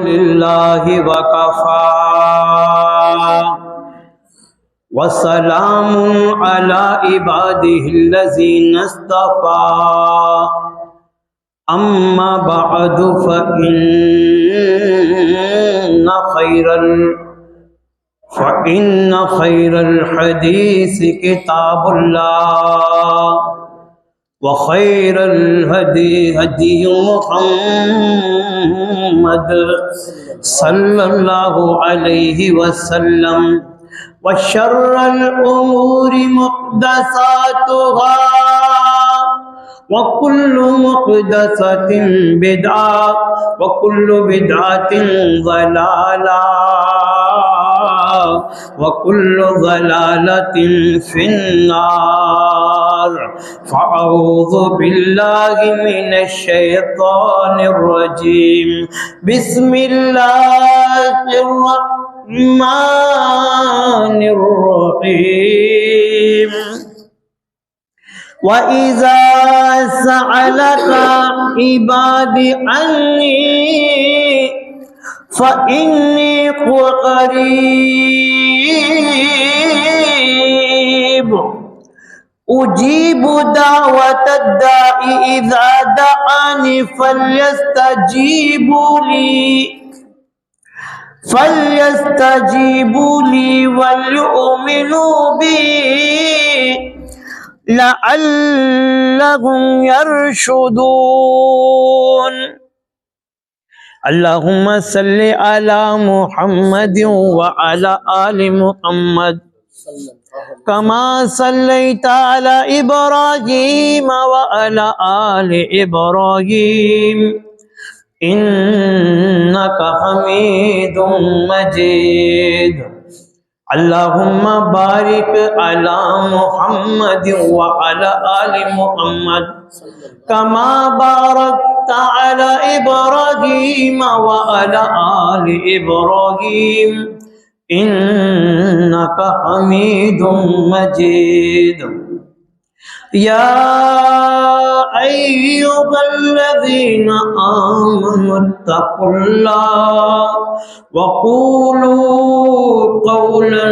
للہ وکفى وسلام علی عباده الذین اصطفى اما بعد فإن خیر الحدیث کتاب اللہ وخير الهدي هدي محمد صلى الله عليه وسلم وشر الأمور محدثاتها وكل محدثة بدعة وكل بدعة ضلالة وكل ضلالة في النار فأعوذ بالله من الشيطان الرجيم بسم الله الرحمن الرحيم وَإِذَا سَأَلَكَ عِبَادِي عَنِّي فَإِنِّي قَرِيبٌ أُجِيبُ دَعْوَةَ الدَّاعِ إِذَا دَعَانِ فَلْيَسْتَجِيبُوا لِي وَلْيُؤْمِنُوا بِي لعلهم يرشدون اللهم صل على محمد وعلى آل محمد كما صليت على إبراهيم وعلى آل إبراهيم إنك حميد مجيد اللهم بارك على محمد وعلى آل محمد كما باركت على إبراهيم وعلى آل إبراهيم إنك حميد مجيد يا أيها الذين آمنوا اتقوا الله وقولوا قولا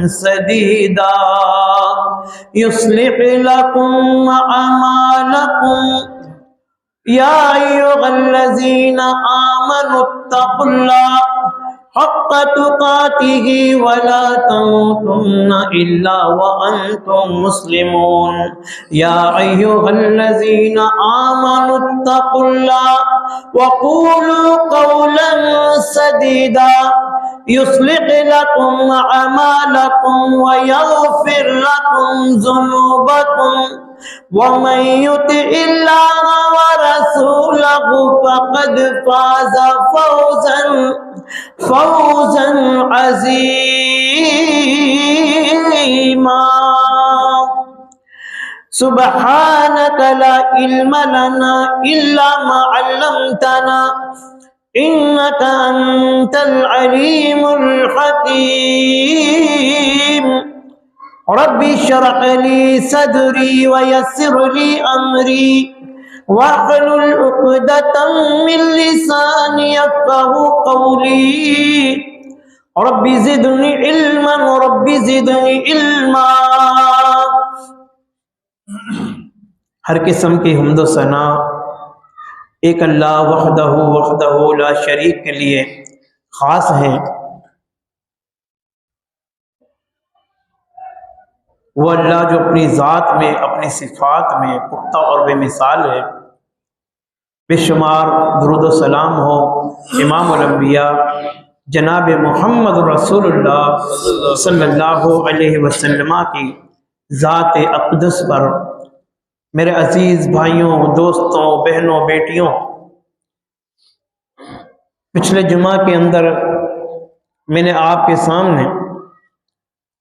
سديدا يصلح لكم أعمالكم يا أيها الذين آمنوا اتقوا الله حق تقاته ولا تموتن إلا وأنتم مسلمون يا أيها الذين آمنوا اتقوا الله وقولوا قولا سديدا يصلح لكم أعمالكم ويغفر لكم ذنوبكم ومن يطع الله ورسوله فقد فاز فوزا عظيما سبحانك لا علم لنا إلا ما علمتنا إنك أنت العليم الحكيم رب اشرح لي صدري ويسر لي أمري واحلل عقدة من لساني يفقهوا قولي رب زدني علما رب زدني علما ہر قسم کی حمد و ثنا ایک اللہ وحدہ لا شریک کے لیے خاص ہیں۔ وہ اللہ جو اپنی ذات میں اپنی صفات میں پختہ اور بے مثال ہے۔ بے شمار درود و سلام ہو امام الانبیاء جناب محمد رسول اللہ صلی اللہ علیہ وسلم کی ذات اقدس پر۔ میرے عزیز بھائیوں، دوستوں، بہنوں، بیٹیوں، پچھلے جمعہ کے اندر میں نے آپ کے سامنے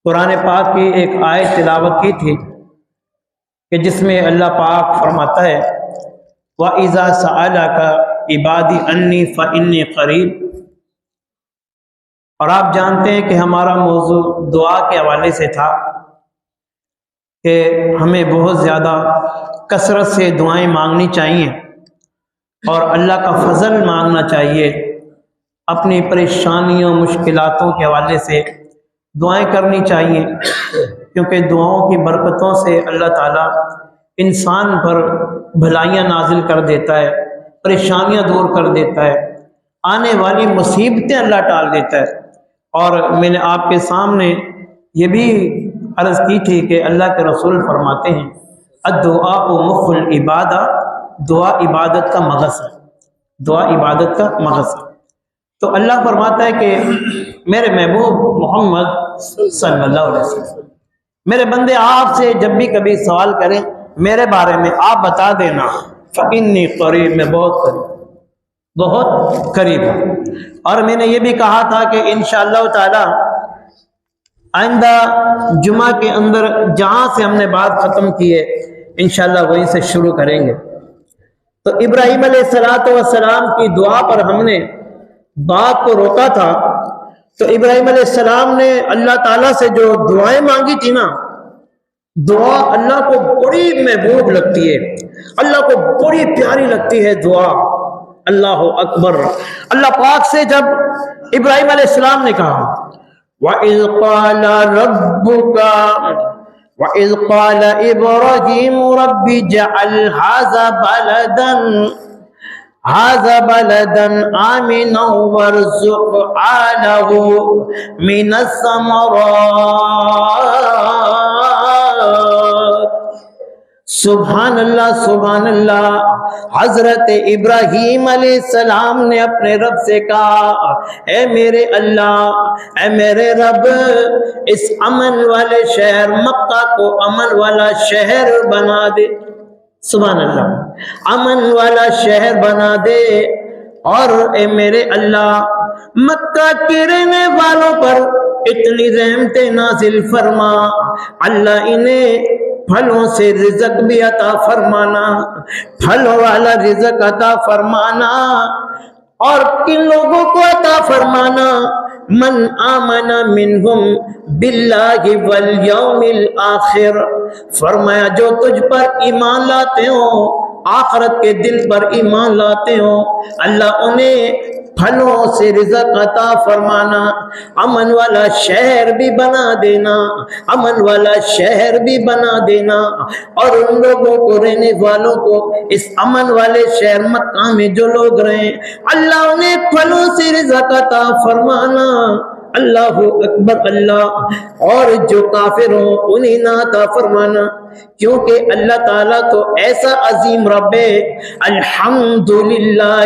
قرآن پاک کی ایک آیت تلاوت کی تھی کہ جس میں اللہ پاک فرماتا ہے وَإِذَا سَأَلَكَ عِبَادِي عَنِّي فَإِنِّي قَرِيبٌ۔ اور آپ جانتے ہیں کہ ہمارا موضوع دعا کے حوالے سے تھا کہ ہمیں بہت زیادہ کثرت سے دعائیں مانگنی چاہیے اور اللہ کا فضل مانگنا چاہیے اپنی پریشانیوں مشکلاتوں کے حوالے سے دعائیں کرنی چاہیے، کیونکہ دعاؤں کی برکتوں سے اللہ تعالیٰ انسان پر بھلائیاں نازل کر دیتا ہے، پریشانیاں دور کر دیتا ہے، آنے والی مصیبتیں اللہ ٹال دیتا ہے۔ اور میں نے آپ کے سامنے یہ بھی عرض کی تھی کہ اللہ کے رسول فرماتے ہیں الدعاء مخ العبادہ، دعا عبادت کا مغز ہے، دعا عبادت کا مغز ہے۔ تو اللہ فرماتا ہے کہ میرے محبوب محمد صلی اللہ علیہ وسلم، میرے بندے آپ سے جب بھی کبھی سوال کریں میرے بارے میں آپ بتا دینا فإنی قریب، میں بہت قریب، بہت قریب ہوں۔ اور میں نے یہ بھی کہا تھا کہ انشاءاللہ تعالی آئندہ جمعہ کے اندر جہاں سے ہم نے بات ختم کی ہے انشاءاللہ وہیں سے شروع کریں گے۔ تو ابراہیم علیہ السلام کی دعا پر ہم نے بات کو روکا تھا۔ تو ابراہیم علیہ السلام نے اللہ تعالیٰ سے جو دعائیں مانگی تھی نا، دعا اللہ کو بڑی محبوب لگتی ہے، اللہ کو بڑی پیاری لگتی ہے دعا۔ اللہ اکبر۔ اللہ پاک سے جب ابراہیم علیہ السلام نے کہا وَإِذْ قَالَ رَبُّكَ وَإِذْ قَالَ إِبْرَاهِيمُ رَبِّ اجْعَلْ هَذَا بَلَدًا آمِنًا وَارْزُقْ أَهْلَهُ مِنَ الثَّمَرَاتِ۔ سبحان اللہ، سبحان اللہ۔ حضرت ابراہیم علیہ السلام نے اپنے رب سے کہا اے میرے اللہ، اے میرے رب، اس امن والے شہر مکہ کو امن والا شہر بنا دے۔ سبحان اللہ، امن والا شہر بنا دے۔ اور اے میرے اللہ، مکہ کے رہنے والوں پر اتنی رحمتیں نازل فرما، اللہ انہیں پھلوں سے رزق بھی عطا فرمانا، پھلوں والا رزق عطا فرمانا۔ اور کن لوگوں کو عطا فرمانا؟ من آمن منہم باللہ والیوم الآخر، فرمایا جو تجھ پر ایمان لاتے ہو، آخرت کے دن پر ایمان لاتے ہو، اللہ انہیں پھلوں سے رزق عطا فرمانا، امن والا شہر بھی بنا دینا، امن والا شہر بھی بنا دینا۔ اور ان لوگوں کو، رہنے والوں کو، اس امن والے شہر مکہ میں جو لوگ رہیں، اللہ انہیں پھلوں سے رزق عطا فرمانا۔ اللہ اکبر اللہ۔ اور جو کافر ہوں انہیں نہ عطا فرمانا، کیونکہ اللہ تعالیٰ تو ایسا عظیم رب ہے۔ الحمدللہ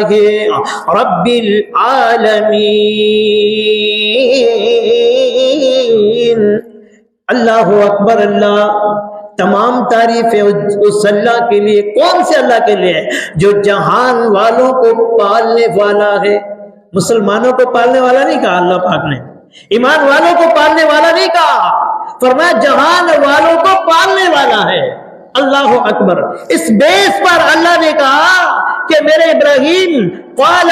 رب العالمین۔ اللہ اکبر اللہ۔ تمام تعریفیں اس اللہ کے لیے۔ کون سے اللہ کے لیے ہے؟ جو جہان والوں کو پالنے والا ہے۔ مسلمانوں کو پالنے والا نہیں کہا اللہ پاک نے، ایمان والوں کو پالنے والا نہیں کہا، فرمایا جہان والوں کو پالنے والا ہے۔ اللہ اکبر۔ اس بیس پر اللہ نے کہا کہ میرے ابراہیم قال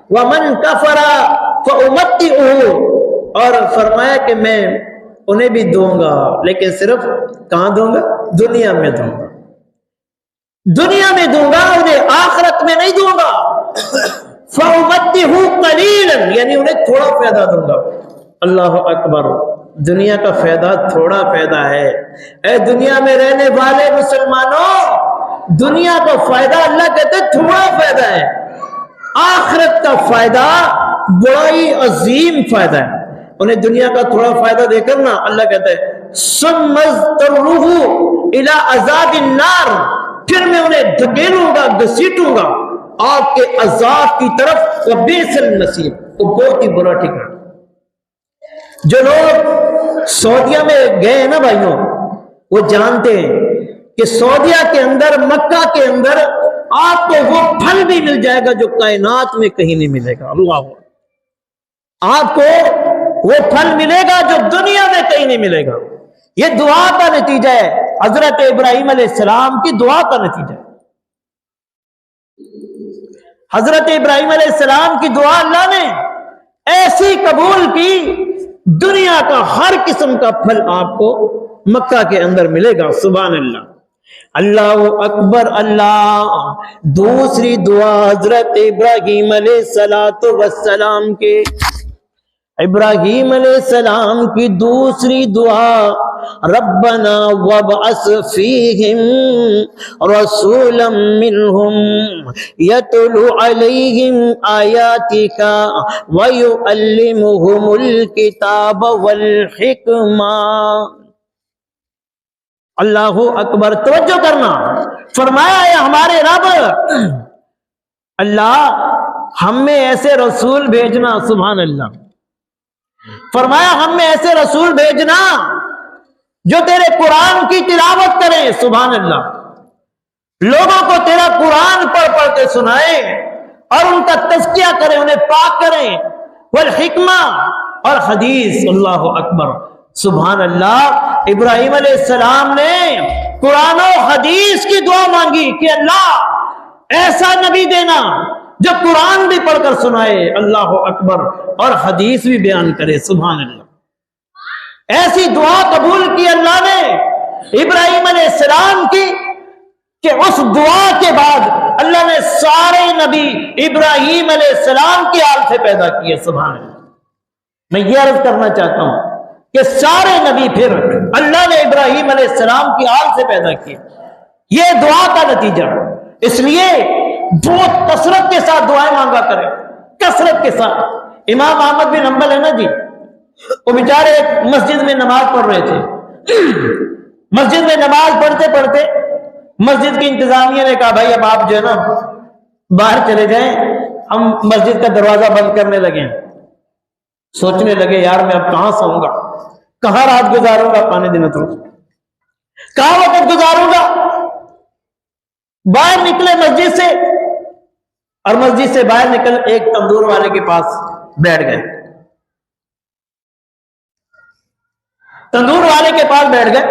ومن کفر فامتعه، اور فرمایا کہ میں انہیں بھی دوں گا، لیکن صرف کہاں دوں گا؟ دنیا میں دوں گا، دنیا میں دوں گا، انہیں آخرت میں نہیں دوں گا۔ فامتعه قلیلا، یعنی انہیں تھوڑا فائدہ دوں گا۔ اللہ اکبر۔ دنیا کا فائدہ تھوڑا فائدہ ہے۔ اے دنیا میں رہنے والے مسلمانوں، دنیا کا فائدہ اللہ کہتے ہیں تھوڑا فائدہ ہے، آخرت کا فائدہ بڑا ہی عظیم فائدہ ہے۔ انہیں دنیا کا تھوڑا فائدہ دے کر نا اللہ کہتے ہیں ثم اضطروه الى عذاب النار، پھر میں انہیں دھکیلوں گا، گھسیٹوں گا آپ کے عذاب کی طرف، وبئس المصیر، وہ بہت ہی برا ٹھکانہ۔ جو لوگ سعودیہ میں گئے ہیں نا بھائیوں، وہ جانتے ہیں کہ سعودیہ کے اندر، مکہ کے اندر آپ کو وہ پھل بھی مل جائے گا جو کائنات میں کہیں نہیں ملے گا۔ اللہ، آپ کو وہ پھل ملے گا جو دنیا میں کہیں نہیں ملے گا۔ یہ دعا کا نتیجہ ہے، حضرت ابراہیم علیہ السلام کی دعا کا نتیجہ ہے۔ حضرت ابراہیم علیہ السلام کی دعا اللہ نے ایسی قبول کی، دنیا کا ہر قسم کا پھل آپ کو مکہ کے اندر ملے گا۔ سبحان اللہ۔ اللہ اکبر اللہ۔ دوسری دعا حضرت ابراہیم علیہ السلام کے، ابراہیم علیہ السلام کی دوسری دعا، ربنا وابعث فیہم رسولا منہم یتلو علیہم آیاتک ویعلمہم الکتاب والحکمہ۔ اللہ اکبر، توجہ کرنا، فرمایا ہے ہمارے رب اللہ ہم میں ایسے رسول بھیجنا، سبحان اللہ، فرمایا ہم میں ایسے رسول بھیجنا جو تیرے قرآن کی تلاوت کریں، سبحان اللہ، لوگوں کو تیرا قرآن پڑھ پڑھ کے سنائیں اور ان کا تزکیہ کریں، انہیں پاک کریں، والحکمہ، اور حدیث، اللہ اکبر، سبحان اللہ۔ ابراہیم علیہ السلام نے قرآن و حدیث کی دعا مانگی کہ اللہ ایسا نبی دینا جو قرآن بھی پڑھ کر سنائے، اللہ اکبر، اور حدیث بھی بیان کرے، سبحان اللہ۔ ایسی دعا قبول کی اللہ نے ابراہیم علیہ السلام کی کہ اس دعا کے بعد اللہ نے سارے نبی ابراہیم علیہ السلام کی آل سے پیدا کیے، سبحان اللہ۔ میں یہ عرض کرنا چاہتا ہوں کہ سارے نبی پھر اللہ نے ابراہیم علیہ السلام کی آل سے پیدا کیے، یہ دعا کا نتیجہ۔ اس لیے بہت کثرت کے ساتھ دعائیں مانگا کریں، کثرت کے ساتھ۔ امام احمد بن حنبل ہے نا جی، وہ بیچارے ایک مسجد میں نماز پڑھ رہے تھے، مسجد میں نماز پڑھتے پڑھتے مسجد کی انتظامیہ نے کہا بھائی اب آپ جو ہے نا باہر چلے جائیں، ہم مسجد کا دروازہ بند کرنے لگے۔ سوچنے لگے یار میں اب کہاں سوؤں گا، کہاں رات گزاروں گا، پانے دن تو کہاں وقت گزاروں گا۔ باہر نکلے مسجد سے، اور مسجد سے باہر نکل ایک تندور والے کے پاس بیٹھ گئے، تندور والے کے پاس بیٹھ گئے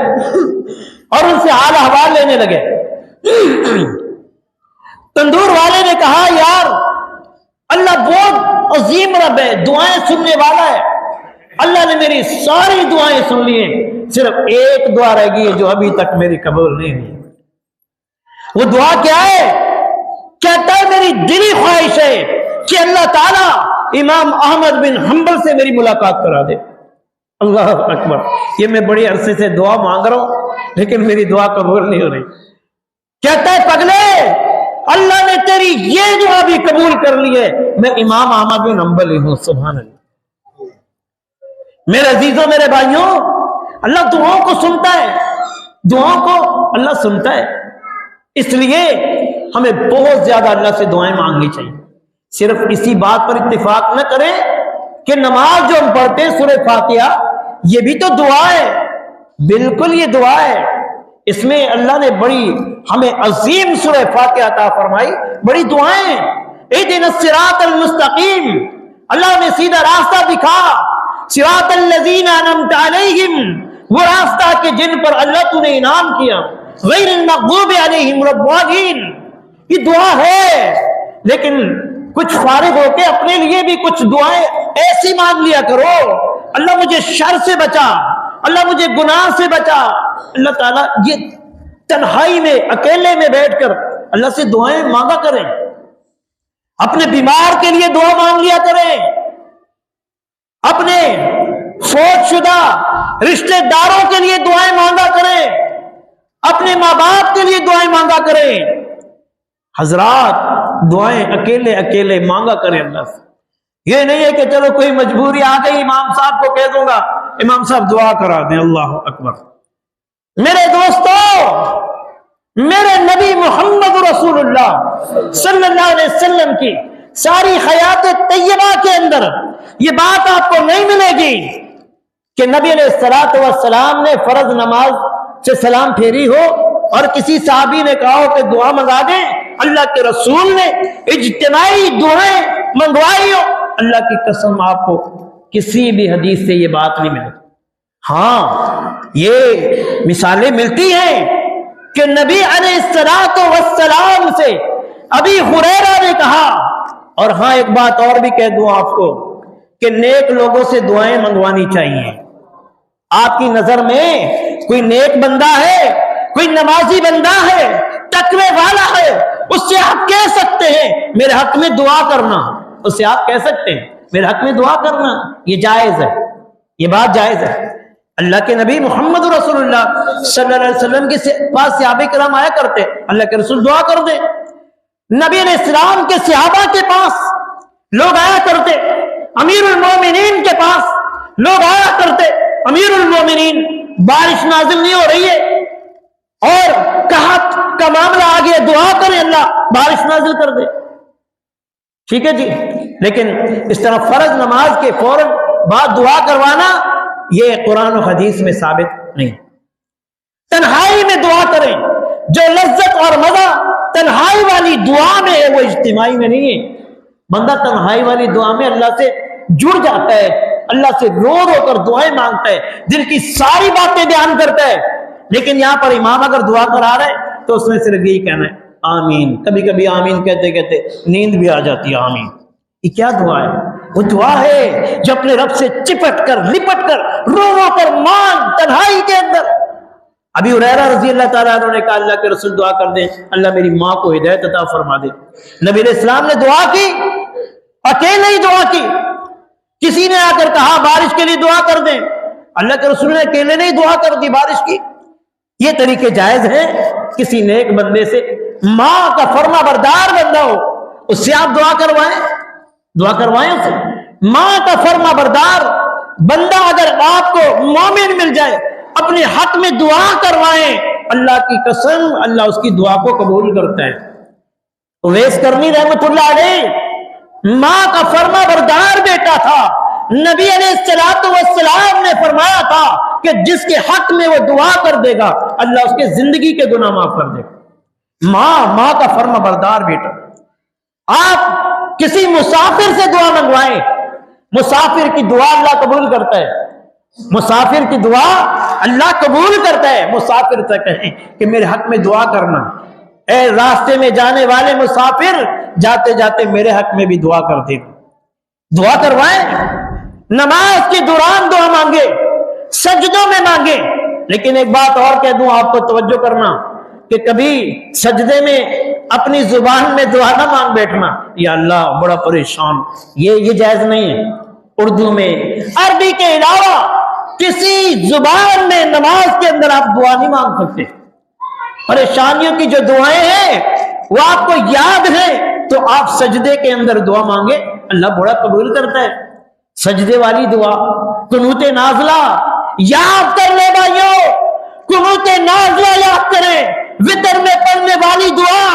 اور ان سے حال احوال لینے لگے۔ تندور والے نے کہا یار اللہ بہت عظیم رب ہے، دعائیں سننے والا ہے، اللہ نے میری ساری دعائیں سن لی ہیں، صرف ایک دعا رہ گئی ہے جو ابھی تک میری قبول نہیں ہوئی۔ وہ دعا کیا ہے؟ کہتا ہے میری دلی خواہش ہے کہ اللہ تعالیٰ امام احمد بن حنبل سے میری ملاقات کرا دے۔ اللہ اکبر، یہ میں بڑی عرصے سے دعا مانگ رہا ہوں لیکن میری دعا قبول نہیں ہو رہی۔ کہتا ہے پگلے اللہ نے تیری یہ دعا بھی قبول کر لی ہے، میں امام احمد بن حنبل ہی ہوں، سبحان اللہ۔ میرے عزیزوں، میرے بھائیوں، اللہ دعاؤں کو سنتا ہے، دعاؤں کو اللہ سنتا ہے۔ اس لیے ہمیں بہت زیادہ اللہ سے دعائیں مانگنی چاہیے۔ صرف اسی بات پر اتفاق نہ کریں کہ نماز جو ہم پڑھتے ہیں سورہ فاتحہ یہ بھی تو دعا ہے، بالکل یہ دعا ہے۔ اس میں اللہ نے بڑی ہمیں عظیم سورہ فاتحہ عطا فرمائی، بڑی دعائیں۔ اہدنا الصراط المستقیم، اللہ نے سیدھا راستہ دکھا، صراط الذین انعمت علیہم، وہ راستہ کہ جن پر اللہ تو نے انعام کیا، غیر المغضوب علیہم ولا الضالین، یہ دعا ہے۔ لیکن کچھ فارغ ہو کے اپنے لیے بھی کچھ دعائیں ایسی مانگ لیا کرو، اللہ مجھے شر سے بچا، اللہ مجھے گناہ سے بچا۔ اللہ تعالیٰ یہ تنہائی میں اکیلے میں بیٹھ کر اللہ سے دعائیں مانگا کریں، اپنے بیمار کے لیے دعا مانگ لیا کریں، اپنے فوت شدہ رشتہ داروں کے لیے دعائیں مانگا کریں، اپنے ماں باپ کے لیے دعائیں مانگا کریں۔ حضرات دعائیں اکیلے اکیلے مانگا کریں اللہ سے، یہ نہیں ہے کہ چلو کوئی مجبوری آ گئی امام صاحب کو کہہ دوں گا امام صاحب دعا کرا دیں۔ اللہ اکبر۔ میرے دوستو، میرے نبی محمد رسول اللہ صلی اللہ علیہ وسلم کی ساری حیات طیبہ کے اندر یہ بات آپ کو نہیں ملے گی کہ نبی علیہ السلام نے فرض نماز سے سلام پھیری ہو اور کسی صحابی نے کہا ہو کہ دعا منگا دیں، اللہ کے رسول نے اجتماعی دعائیں منگوائی ہو۔ اللہ کی قسم آپ کو کسی بھی حدیث سے یہ بات نہیں ملے۔ ہاں یہ مثالیں ملتی ہیں کہ نبی علیہ السلام سے ابی ہریرہ نے کہا، اور ہاں ایک بات اور بھی کہہ دوں آپ کو کہ نیک لوگوں سے دعائیں منگوانی چاہیے۔ آپ کی نظر میں کوئی نیک بندہ ہے کوئی نمازی بندہ ہے، تقوی والا ہے، اس سے آپ کہہ سکتے ہیں میرے حق میں دعا کرنا، اس سے آپ کہہ سکتے ہیں میرے حق میں دعا کرنا، یہ جائز ہے، یہ بات جائز ہے۔ اللہ کے نبی محمد رسول اللہ صلی اللہ علیہ وسلم کے پاس صحابہ کرام آیا کرتے، اللہ کے رسول دعا کر دے۔ نبی علیہ السلام کے صحابہ کے پاس لوگ آیا کرتے، امیر المومنین کے پاس لوگ آیا کرتے، امیر المومنین بارش نازل نہیں ہو رہی ہے اور قحط کا معاملہ آ گیا، دعا کریں اللہ بارش نازل کر دے، ٹھیک ہے جی۔ لیکن اس طرح فرض نماز کے فوراً بعد دعا کروانا یہ قرآن و حدیث میں ثابت نہیں۔ تنہائی میں دعا کریں، جو لذت اور مزہ تنہائی والی دعا میں ہے وہ اجتماعی میں نہیں ہے۔ بندہ تنہائی والی دعا میں اللہ سے جڑ جاتا ہے، اللہ سے رو رو کر دعائیں مانگتا ہے، دل کی ساری باتیں بیان کرتا ہے، لیکن یہاں پر امام اگر دعا کرا رہا ہے تو اس میں صرف یہی کہنا ہے آمین، کبھی کبھی آمین کہتے کہتے نیند بھی آ جاتی ہے۔ آمین یہ کیا دعا ہے؟ وہ دعا ہے جو اپنے رب سے چپٹ کر لپٹ کر رو رو کر مان تنہائی کے اندر۔ ابی ہریرہ رضی اللہ تعالیٰ عنہ نے کہا اللہ کے رسول دعا کر دیں اللہ میری ماں کو ہدایت عطا فرما دے۔ نبی علیہ السلام نے دعا کی، اکیلے ہی دعا کی، کسی نے آ کر کہا بارش کے لیے دعا کر دیں، اللہ کے رسول نے اکیلے نہیں دعا کر دی بارش کی۔ یہ طریقے جائز ہیں، کسی نیک بندے سے، ماں کا فرما بردار بندہ ہو اس سے آپ دعا کروائیں، دعا کروائیں اسے۔ ماں کا فرما بردار بندہ اگر آپ کو مومن مل جائے اپنے حق میں دعا کروائیں، اللہ کی قسم اللہ اس کی دعا کو قبول کرتا ہے۔ اویس کرنی رحمت اللہ علیہ ماں کا فرما بردار بیٹا تھا، نبی علیہ السلام نے فرمایا تھا کہ جس کے حق میں وہ دعا کر دے گا اللہ اس کے زندگی کے گناہ معاف کر دے گا۔ ماں کا فرما بردار بیٹا۔ آپ کسی مسافر سے دعا منگوائیں، مسافر کی دعا اللہ قبول کرتا ہے، مسافر کی دعا اللہ قبول کرتا ہے۔ مسافر سے کہیں کہ میرے حق میں دعا کرنا، اے راستے میں جانے والے مسافر جاتے جاتے میرے حق میں بھی دعا کر دے، دعا کروائیں۔ نماز کے دوران دعا مانگے، سجدوں میں مانگے، لیکن ایک بات اور کہہ دوں آپ کو توجہ کرنا کہ کبھی سجدے میں اپنی زبان میں دعا نہ مانگ بیٹھنا یا اللہ بڑا پریشان، یہ جائز نہیں ہے۔ اردو میں عربی کے علاوہ کسی زبان میں نماز کے اندر آپ دعا نہیں مانگ سکتے۔ پریشانیوں کی جو دعائیں ہیں وہ آپ کو یاد ہیں تو آپ سجدے کے اندر دعا مانگے، اللہ بڑا قبول کرتا ہے۔ سجدے والی دعا، قنوت نازلہ یاد کر لے بھائیو، قنوت نازلہ یاد کریں، وتر میں پڑھنے والی دعا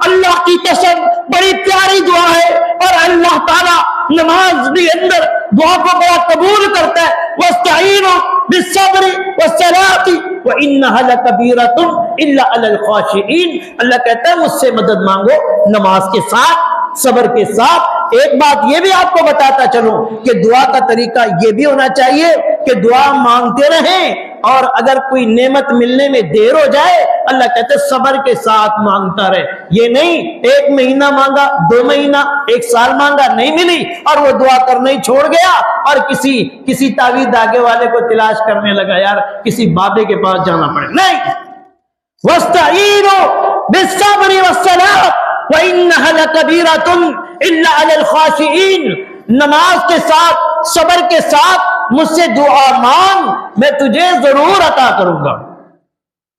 اللہ کی قسم بڑی پیاری دعا ہے، اور اللہ تعالیٰ نماز کے اندر دعا کو بڑا قبول کرتا ہے۔ وَاسْتَعِينُوا بِالصَّبْرِ وَالصَّلَاةِ وَإِنَّهَا لَكَبِيرَةٌ إِلَّا عَلَى الْخَاشِعِينَ۔ اللہ کہتا ہے مجھ سے مدد مانگو نماز کے ساتھ، صبر کے ساتھ۔ ایک بات یہ بھی آپ کو بتاتا چلوں کہ دعا کا طریقہ یہ بھی ہونا چاہیے کہ دعا مانگتے رہیں، اور اگر کوئی نعمت ملنے میں دیر ہو جائے اللہ کہتے ہیں صبر کے ساتھ مانگتا رہے۔ یہ نہیں ایک مہینہ مانگا، 2 مہینہ، 1 سال مانگا نہیں ملی اور وہ دعا کرنا ہی چھوڑ گیا اور کسی تعویذ دھاگے والے کو تلاش کرنے لگا یار کسی بابے کے پاس جانا پڑے۔ نہیں، وَاسْتَعِينُوا بِالصَّبْرِ وَالصَّلَاةِ وَإِنَّهَا لَكَبِيرَةٌ إِلَّا عَلَى الْخَاشِعِينَ۔ نماز کے ساتھ، صبر کے ساتھ مجھ سے دعا مانگ، میں تجھے ضرور عطا کروں گا۔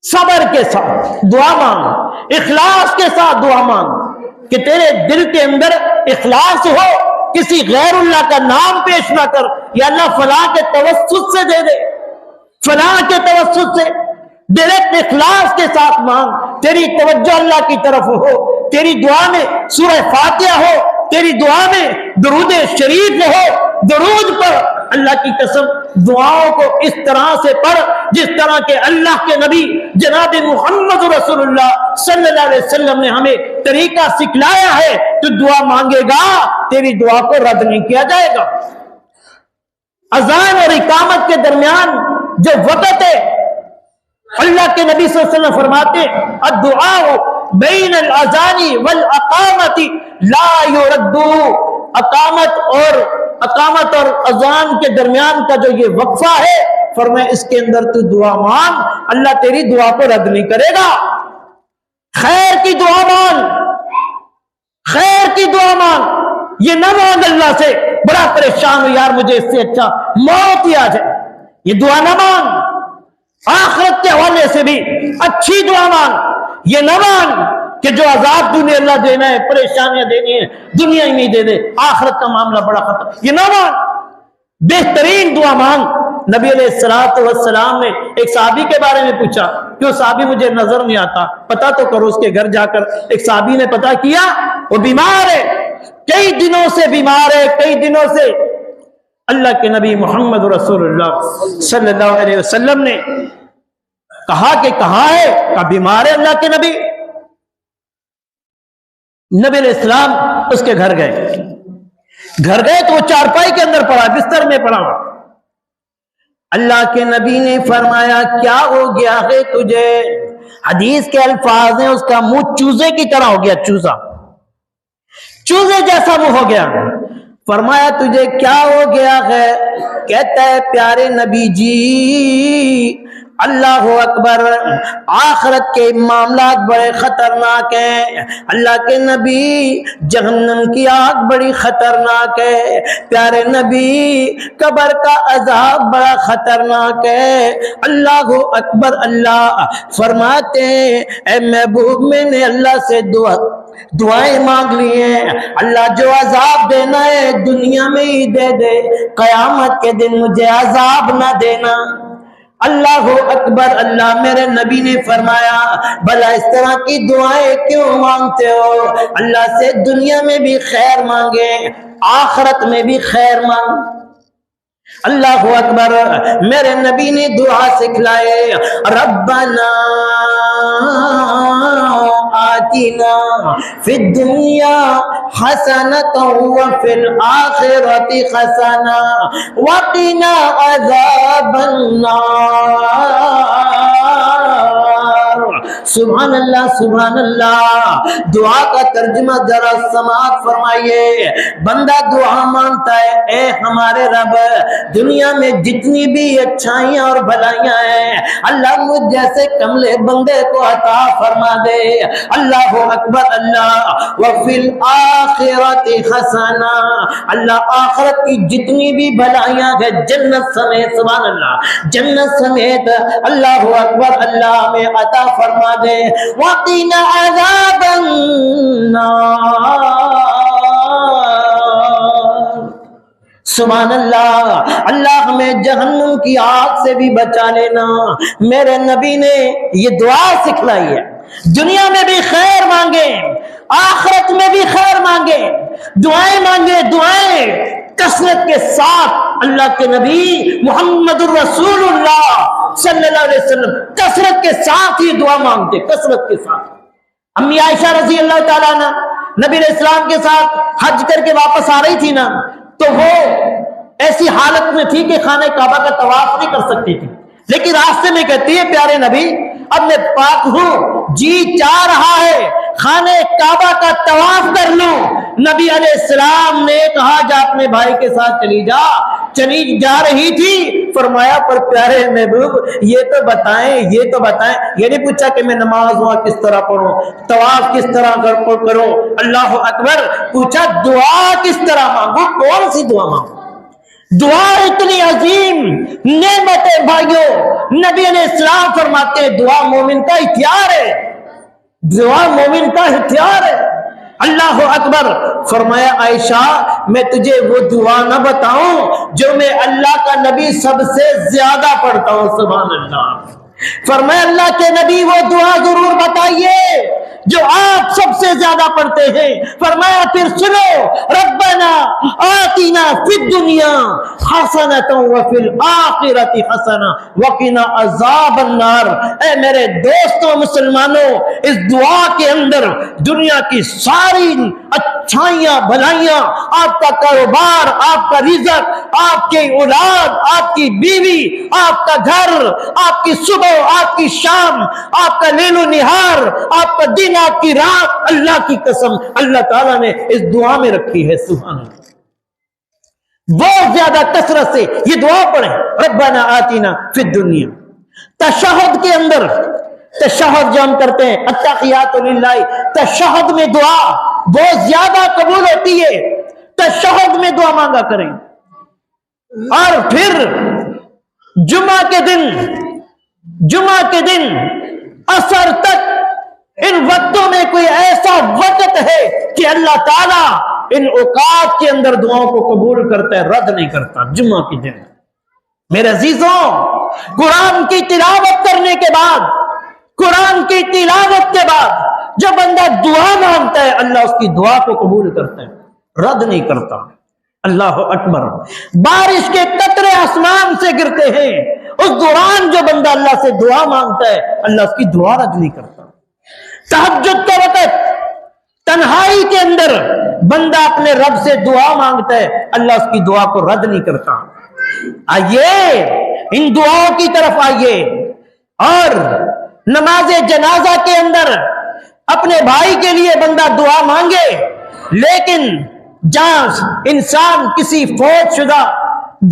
صبر کے ساتھ دعا مانگ، اخلاص کے ساتھ دعا مانگ کہ تیرے دل کے اندر اخلاص ہو، کسی غیر اللہ کا نام پیش نہ کر، یا اللہ فلاں کے توسط سے دے دے، فلاں کے توسط سے، ڈائریکٹ اخلاص کے ساتھ مانگ، تیری توجہ اللہ کی طرف ہو، تیری دعا میں سورہ فاتحہ ہو، تیری دعا میں درود شریف ہو، درود پر اللہ کی قسم دعاؤں کو اس طرح سے پڑھ جس طرح کے اللہ کے نبی جناب محمد رسول اللہ صلی اللہ علیہ وسلم نے ہمیں طریقہ سکھلایا ہے۔ تو دعا مانگے گا تیری دعا کو رد نہیں کیا جائے گا۔ اذان اور اقامت کے درمیان جو وقت ہے اللہ کے نبی صلی اللہ علیہ وسلم فرماتے الدعاء بین الاذان والاقامت لا يرد۔ اقامت اور اذان کے درمیان کا جو یہ وقفہ ہے فرمایا اس کے اندر تو دعا مانگ، اللہ تیری دعا کو رد نہیں کرے گا۔ خیر کی دعا مانگ، خیر کی دعا مانگ، یہ نہ مانگ اللہ سے بڑا پریشان ہو یار مجھے اس سے اچھا موت ہی آ جائے، یہ دعا نہ مانگ۔ آخرت کے حوالے سے بھی اچھی دعا مانگ، یہ نہ مانگ کہ جو عذاب تو نے اللہ دینا ہے، پریشانیاں دینی ہے، دنیا ہی نہیں دے دے، آخرت کا معاملہ بڑا خطر، یہ نہ مانگ۔ بہترین دعا مانگ۔ نبی علیہ السلام نے ایک صحابی کے بارے میں پوچھا کہ وہ صحابی مجھے نظر نہیں آتا، پتہ تو کرو۔ اس کے گھر جا کر ایک صحابی نے پتہ کیا، وہ بیمار ہے، کئی دنوں سے بیمار ہے، کئی دنوں سے۔ اللہ کے نبی محمد رسول اللہ صلی اللہ علیہ وسلم نے کہا کہ کہاں ہے؟ کہا بیمار ہے اللہ کے نبی۔ نبی علیہ السلام اس کے گھر گئے، گھر گئے تو وہ چارپائی کے اندر پڑا، بستر میں پڑا۔ اللہ کے نبی نے فرمایا کیا ہو گیا ہے تجھے؟ حدیث کے الفاظ ہیں اس کا منہ چوزے کی طرح ہو گیا، چوزا، چوزے جیسا منہ ہو گیا۔ فرمایا تجھے کیا ہو گیا ہے؟ کہتا ہے پیارے نبی جی اللہ اکبر، آخرت کے معاملات بڑے خطرناک ہیں، اللہ کے نبی جہنم کی آگ بڑی خطرناک ہے، پیارے نبی قبر کا عذاب بڑا خطرناک ہے۔ اللہ اکبر۔ اللہ فرماتے ہیں اے محبوب میں نے اللہ سے دعائیں مانگ لی ہیں، اللہ جو عذاب دینا ہے دنیا میں ہی دے دے، قیامت کے دن مجھے عذاب نہ دینا۔ اللہ اکبر۔ اللہ میرے نبی نے فرمایا بھلا اس طرح کی دعائیں کیوں مانگتے ہو؟ اللہ سے دنیا میں بھی خیر مانگے، آخرت میں بھی خیر مانگ۔ اللہ اکبر۔ میرے نبی نے دعا سکھلائے ربنا آتنا فی الدنیا حسنۃ وفی الآخرۃ حسنۃ وقنا عذاب النار۔ سبحان اللہ سبحان اللہ۔ دعا کا ترجمہ ذرا سماعت فرمائیے۔ بندہ دعا مانگتا ہے اے ہمارے رب دنیا میں جتنی بھی اچھائیاں اور بھلائیاں ہیں اللہ مجھ جیسے کملے بندے کو عطا فرما دے۔ اللہ اکبر۔ اللہ وفی الآخرۃ حسنہ، اللہ آخرت کی جتنی بھی بھلائیاں ہیں جنت سمیت، سبحان اللہ، جنت سمیت اللہ اکبر اللہ میں عطا فرما دے۔ وقنا عذاب النار۔ سبحان اللہ۔ اللہ ہمیں جہنم کی آگ سے بھی بچا لینا۔ میرے نبی نے یہ دعا سکھلائی ہے، دنیا میں بھی خیر مانگے، آخرت میں بھی خیر مانگے، دعائیں مانگے، دعائیں کثرت کے ساتھ۔ اللہ کے نبی محمد الرسول اللہ صلی اللہ علیہ وسلم کثرت کے ساتھ ہی دعا مانگتے، کثرت کے ساتھ۔ امی عائشہ رضی اللہ تعالیٰ عنہ نبی علیہ السلام کے ساتھ حج کر کے واپس آ رہی تھی نا، تو وہ ایسی حالت میں تھی کہ خانہ کعبہ کا طواف نہیں کر سکتی تھی، لیکن راستے میں کہتی ہے پیارے نبی اب میں پاک ہوں، جی چاہ رہا ہے خانہ کعبہ کا طواف کر لوں۔ نبی علیہ السلام نے کہا جا اپنے بھائی کے ساتھ چلی جا۔ چلی جا رہی تھی، فرمایا پر پیارے محبوب یہ تو بتائیں، یہ تو بتائیں، یہ نہیں پوچھا کہ میں نماز وہاں کس طرح پڑھوں، طواف کس طرح کروں، اللہ اکبر، پوچھا دعا کس طرح مانگوں، کون سی دعا مانگوں؟ دعا اتنی عظیم نعمت ہے بھائیوں۔ نبی علیہ السلام فرماتے ہیں دعا مومن کا ہتھیار ہے، دعا مومن کا ہتھیار ہے۔ اللہ اکبر۔ فرمایا عائشہ میں تجھے وہ دعا نہ بتاؤں جو میں اللہ کا نبی سب سے زیادہ پڑھتا ہوں، سبحان اللہ۔ فرمایا اللہ کے نبی وہ دعا ضرور بتائیے جو آپ سب سے زیادہ پڑھتے ہیں۔ فرمایا پھر سنو ربنا آتنا فی الدنیا حسنۃ وفی الآخرۃ حسنۃ وقنا عذاب النار۔ اے میرے دوستوں مسلمانوں، اس دعا کے اندر دنیا کی ساری اچھائیاں بھلائیاں، آپ کا کاروبار، آپ کا رزق، آپ کی اولاد، آپ کی بیوی، آپ کا گھر، آپ کی صبح، آپ کی شام، آپ کا لیل و نہار، آپ کا دن، آپ کی رات، اللہ کی قسم اللہ تعالیٰ نے اس دعا میں رکھی ہے، سبحان اللہ۔ بہت زیادہ کثرت سے یہ دعا پڑھیں، ربنا آتینا فی الدنیا۔ تشہد کے اندر، تشہد جو ہم کرتے ہیں التحیات للہ، تشہد میں دعا بہت زیادہ قبول ہوتی ہے، تشہد میں دعا مانگا کریں۔ اور پھر جمعہ کے دن عصر تک، ان وقتوں میں کوئی ایسا وقت ہے کہ اللہ تعالیٰ ان اوقات کے اندر دعاؤں کو قبول کرتا ہے، رد نہیں کرتا۔ جمعہ کے دن میرے عزیزوں، قرآن کی تلاوت کرنے کے بعد، قرآن کی تلاوت کے بعد جو بندہ دعا مانگتا ہے، اللہ اس کی دعا کو قبول کرتا ہے، رد نہیں کرتا۔ اللہ اکبر۔ بارش کے قطرے آسمان سے گرتے ہیں، اس دوران جو بندہ اللہ سے دعا مانگتا ہے، اللہ اس کی دعا رد نہیں کرتا۔ تہجد کے وقت تنہائی کے اندر بندہ اپنے رب سے دعا مانگتا ہے، اللہ اس کی دعا کو رد نہیں کرتا۔ آئیے ان دعاؤں کی طرف آئیے، اور نماز جنازہ کے اندر اپنے بھائی کے لیے بندہ دعا مانگے، لیکن جہاں انسان کسی فوت شدہ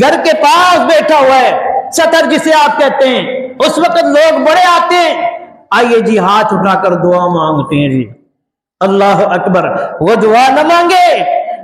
گھر کے پاس بیٹھا ہوا ہے، سطر جسے آپ کہتے ہیں، اس وقت لوگ بڑے آتے ہیں، آئیے جی ہاتھ اٹھا کر دعا مانگتے ہیں، جی اللہ اکبر۔ وہ دعا نہ مانگے،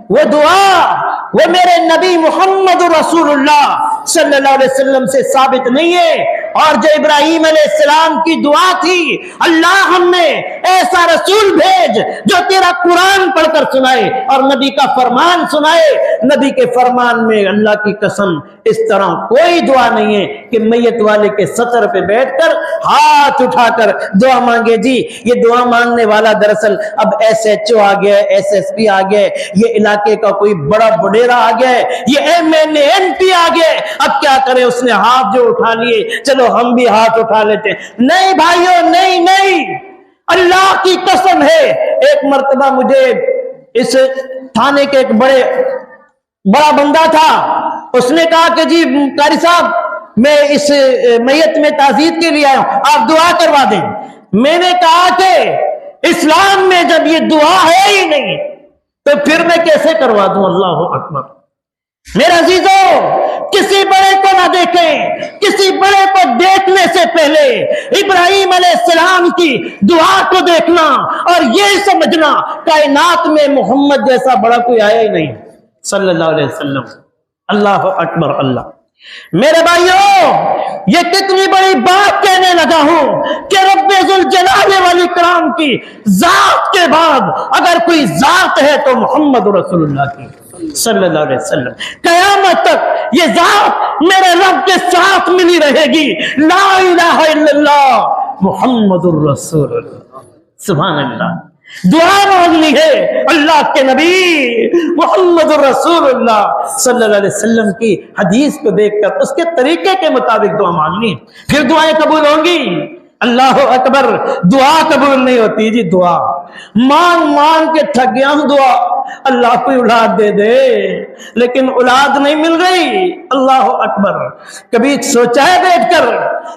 وہ دعا وہ میرے نبی محمد رسول اللہ صلی اللہ علیہ وسلم سے ثابت نہیں ہے۔ اور جو ابراہیم علیہ السلام کی دعا تھی، اللہ ہم نے ایسا رسول بھیج جو تیرا قرآن پڑھ کر سنائے اور نبی کا فرمان سنائے۔ نبی کے فرمان میں اللہ کی قسم اس طرح کوئی دعا نہیں ہے کہ میت والے کے سطر پہ بیٹھ کر ہاتھ اٹھا کر دعا مانگے۔ جی یہ دعا مانگنے والا دراصل اب ایس ایچ او آ گیا ہے، ایس ایس پی آ گیا ہے، یہ علاقے کا کوئی بڑا بڈیرا آ گیا ہے، یہ M N A M P آ گیا ہے، اب کیا کریں، اس نے ہاتھ جو اٹھا لیے، چلو ہم بھی ہاتھ اٹھا لیتے ہیں۔ نہیں بھائیوں، نہیں، اللہ کی قسم ہے۔ ایک مرتبہ مجھے اس تھانے کے ایک بڑا بندہ تھا، اس نے کہا کہ جی قاری صاحب میں اس میت میں تعزیت کے لیے آیا ہوں، آپ دعا کروا دیں۔ میں نے کہا کہ اسلام میں جب یہ دعا ہے ہی نہیں تو پھر میں کیسے کروا دوں؟ اللہ اکبر۔ میرے عزیزوں، کسی بڑے کو نہ دیکھیں، کسی بڑے کو دیکھنے سے پہلے ابراہیم علیہ السلام کی دعا کو دیکھنا اور یہ سمجھنا کائنات میں محمد جیسا بڑا کوئی آیا ہی نہیں صلی اللہ علیہ وسلم۔ اللہ اکبر۔ اللہ میرے بھائیوں، یہ کتنی بڑی بات کہنے لگا ہوں کہ رب ذوالجلال والاکرام کی ذات کے بعد اگر کوئی ذات ہے تو محمد رسول اللہ کی صلی اللہ علیہ وسلم۔ قیامت تک یہ ذات میرے رب کے ساتھ ملی رہے گی۔ لا الہ الا اللہ محمد الرسول اللہ۔ سبحان اللہ۔ دعا مانگنی ہے اللہ کے نبی محمد الرسول اللہ صلی اللہ علیہ وسلم کی حدیث کو دیکھ کر اس کے طریقے کے مطابق دعا مانگنی، پھر دعائیں قبول ہوں گی۔ اللہ اکبر۔ دعا قبول نہیں ہوتی جی، دعا مانگ کے تھک گیا ہوں، دعا اللہ کوئی اولاد دے دے، لیکن اولاد نہیں مل رہی۔ اللہ اکبر۔ کبھی سوچا ہے بیٹھ کر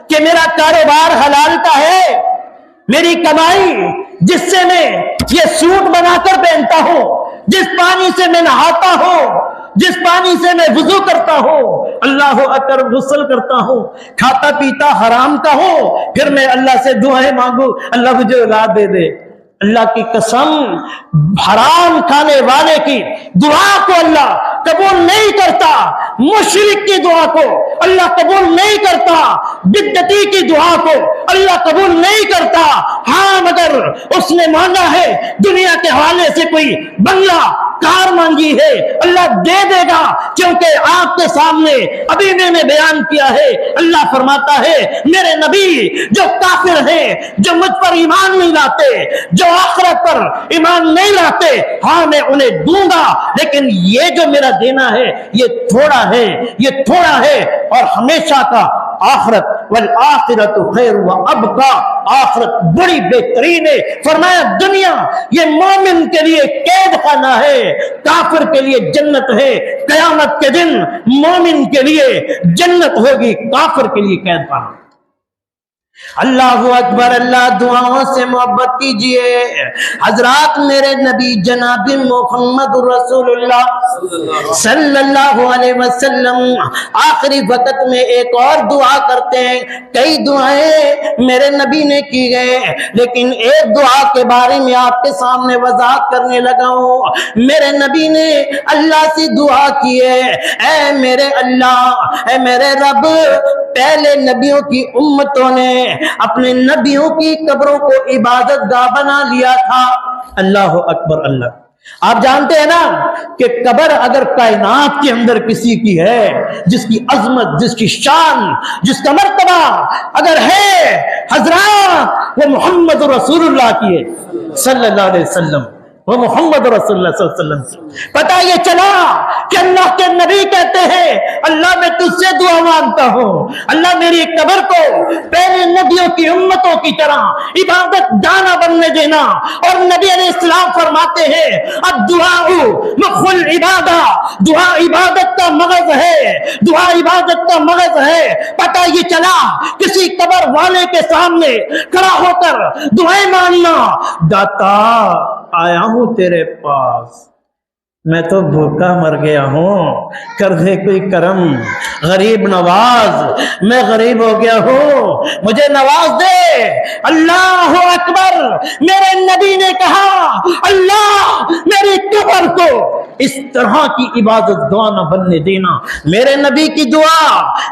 کہ میرا کاروبار حلال کا ہے، میری کمائی جس سے میں یہ سوٹ بنا کر پہنتا ہوں، جس پانی سے میں نہاتا ہوں، جس پانی سے میں وضو کرتا ہوں، اللہ اکبر، غسل کرتا ہوں، کھاتا پیتا حرام کا ہوں، پھر میں اللہ سے دعائیں مانگوں اللہ مجھے اولاد دے دے۔ اللہ کی قسم، حرام کھانے والے کی دعا کو اللہ قبول نہیں کرتا، مشرک کی دعا کو اللہ قبول نہیں کرتا، بدعتی کی دعا کو اللہ قبول نہیں کرتا۔ ہاں مگر اس نے مانگا ہے دنیا کے حوالے سے کوئی بنگلہ، کار مانگی ہے، اللہ دے دے گا، کیونکہ آپ کے سامنے ابھی میں نے بیان کیا ہے، اللہ فرماتا ہے میرے نبی جو کافر ہیں، جو مجھ پر ایمان نہیں لاتے، جو آخرت پر ایمان نہیں لاتے، ہاں میں انہیں دوں گا، لیکن یہ جو میرا دینا ہے یہ تھوڑا ہے، یہ تھوڑا ہے، اور ہمیشہ کا آخرت والآخرت خیر وابقا، آخرت بڑی بہترین ہے۔ فرمایا دنیا یہ مومن کے لیے قید خانہ ہے، کافر کے لیے جنت ہے۔ قیامت کے دن مومن کے لیے جنت ہوگی، کافر کے لیے قید خانہ۔ اللہ اکبر، اللہ دعاؤں سے محبت کیجئے۔ حضرات میرے نبی جناب محمد رسول اللہ صلی اللہ علیہ وسلم آخری وقت میں ایک اور دعا کرتے ہیں۔ کئی دعائیں میرے نبی نے کی گئے، لیکن ایک دعا کے بارے میں آپ کے سامنے وضاحت کرنے لگا ہوں۔ میرے نبی نے اللہ سے دعا کی ہے، اے میرے اللہ، اے میرے رب، پہلے نبیوں کی امتوں نے اپنے نبیوں کی قبروں کو عبادت گاہ بنا لیا تھا۔ اللہ اکبر، اللہ۔ آپ جانتے ہیں نا کہ قبر اگر کائنات کے اندر کسی کی ہے، جس کی عظمت، جس کی شان، جس کا مرتبہ اگر ہے، حضرات، وہ محمد رسول اللہ کی ہے صلی اللہ علیہ وسلم، وہ محمد رسول اللہ صلی اللہ علیہ وسلم۔ پتہ یہ چلا کہ اللہ کے نبی کہتے ہیں، اللہ میں تجھ سے دعا مانگتا ہوں، اللہ میری قبر کو پہلے نبیوں کی امتوں کی طرح عبادت دانا بننے دینا۔ اور نبی علیہ السلام فرماتے ہیں، الدعاء مخ العبادہ، دعا عبادت کا مغز ہے، دعا عبادت کا مغز ہے۔ پتہ یہ چلا کسی قبر والے کے سامنے کھڑا ہو کر دعائیں مانگنا، داتا آیا ہوں تیرے پاس، میں تو بھوکا مر گیا ہوں، کر دے کوئی کرم، غریب نواز، میں غریب ہو گیا ہوں، مجھے نواز دے۔ اللہ اکبر، میرے نبی نے کہا، اللہ میری قبر کو اس طرح کی عبادت دعا نہ بننے دینا۔ میرے نبی کی دعا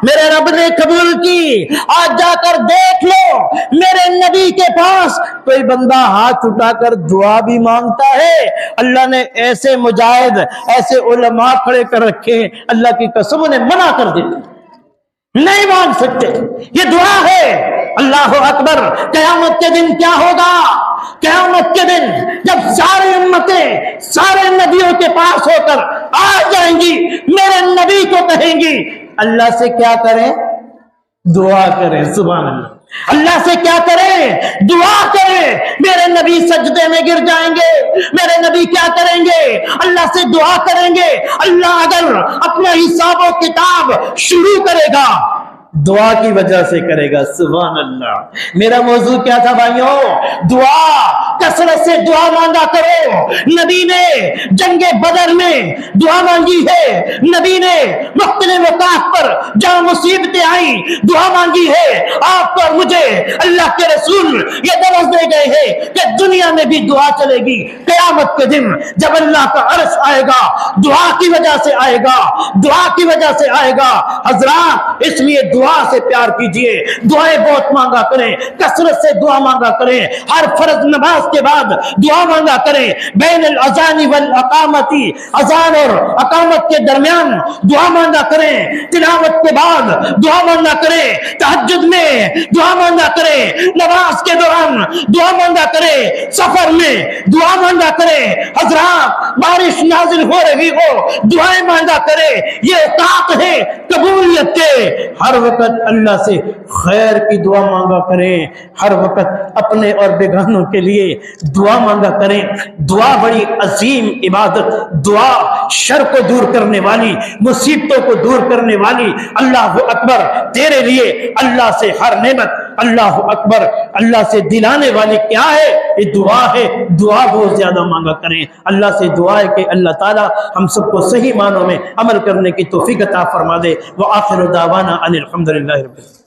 میرے رب نے قبول کی۔ آج جا کر دیکھ لو، میرے نبی کے پاس کوئی بندہ ہاتھ اٹھا کر دعا بھی مانگتا ہے، اللہ نے ایسے مجاہد، ایسے علماء کھڑے کر رکھے ہیں، اللہ کی قسم انہیں منع کر دیتے، نہیں مانگ سکتے، یہ دعا ہے۔ اللہ اکبر۔ قیامت کے دن کیا ہوگا؟ قیامت کے دن جب ساری امتیں سارے نبیوں کے پاس ہو کر آ جائیں گی، میرے نبی کو کہیں گی اللہ سے کیا کریں؟ دعا کریں۔ سبحان اللہ۔ اللہ سے کیا کریں؟ دعا کریں۔ میرے نبی سجدے میں گر جائیں گے، میرے نبی کیا کریں گے؟ اللہ سے دعا کریں گے۔ اللہ اگر اپنا حساب و کتاب شروع کرے گا، دعا کی وجہ سے کرے گا۔ سبحان اللہ۔ میرا موضوع کیا تھا بھائیوں؟ دعا، کثرت سے دعا مانگا کرو۔ نبی نے جنگ بدر میں دعا مانگی ہے، نبی نے مختلف اوقات پر جہاں مصیبتیں آئیں دعا مانگی ہے۔ آپ کو اور مجھے اللہ کے رسول یہ درس دے گئے ہیں کہ دنیا میں بھی دعا چلے گی۔ قیامت کے دن جب اللہ کا عرش آئے گا، دعا کی وجہ سے آئے گا، دعا کی وجہ سے آئے گا۔ حضرات، اس لیے دعا سے پیار کیجئے، دعائیں بہت مانگا کریں، کثرت سے دعا مانگا کریں۔ ہر فرض نماز کے بعد دعا مانگا کریں، بین الاذان والاقامتی، اذان اور اقامت کے درمیان دعا مانگا کریں، تلاوت کے بعد دعا مانگا کریں، تہجد میں دعا مانگا کریں، نماز کے دوران دعا مانگا کریں، سفر میں دعا مانگا کریں۔ حضرات، بارش نازل ہو رہی ہو، دعائیں مانگا کریں۔ یہ اوقات ہے قبولیت کے۔ ہر وقت اللہ سے خیر کی دعا مانگا کریں، ہر وقت اپنے اور بیگانوں کے لیے دعا مانگا کریں۔ دعا بڑی عظیم عبادت، دعا شر کو دور کرنے والی، مصیبتوں کو دور کرنے والی۔ اللہ اکبر، تیرے لیے اللہ سے ہر نعمت، اللہ اکبر، اللہ سے دلانے والی کیا ہے؟ یہ دعا ہے۔ دعا بہت زیادہ مانگا کریں۔ اللہ سے دعا ہے کہ اللہ تعالی ہم سب کو صحیح معنوں میں عمل کرنے کی توفیق عطا فرما دے۔ وآخر دعوانا ان الحمد للہ رب العالمین۔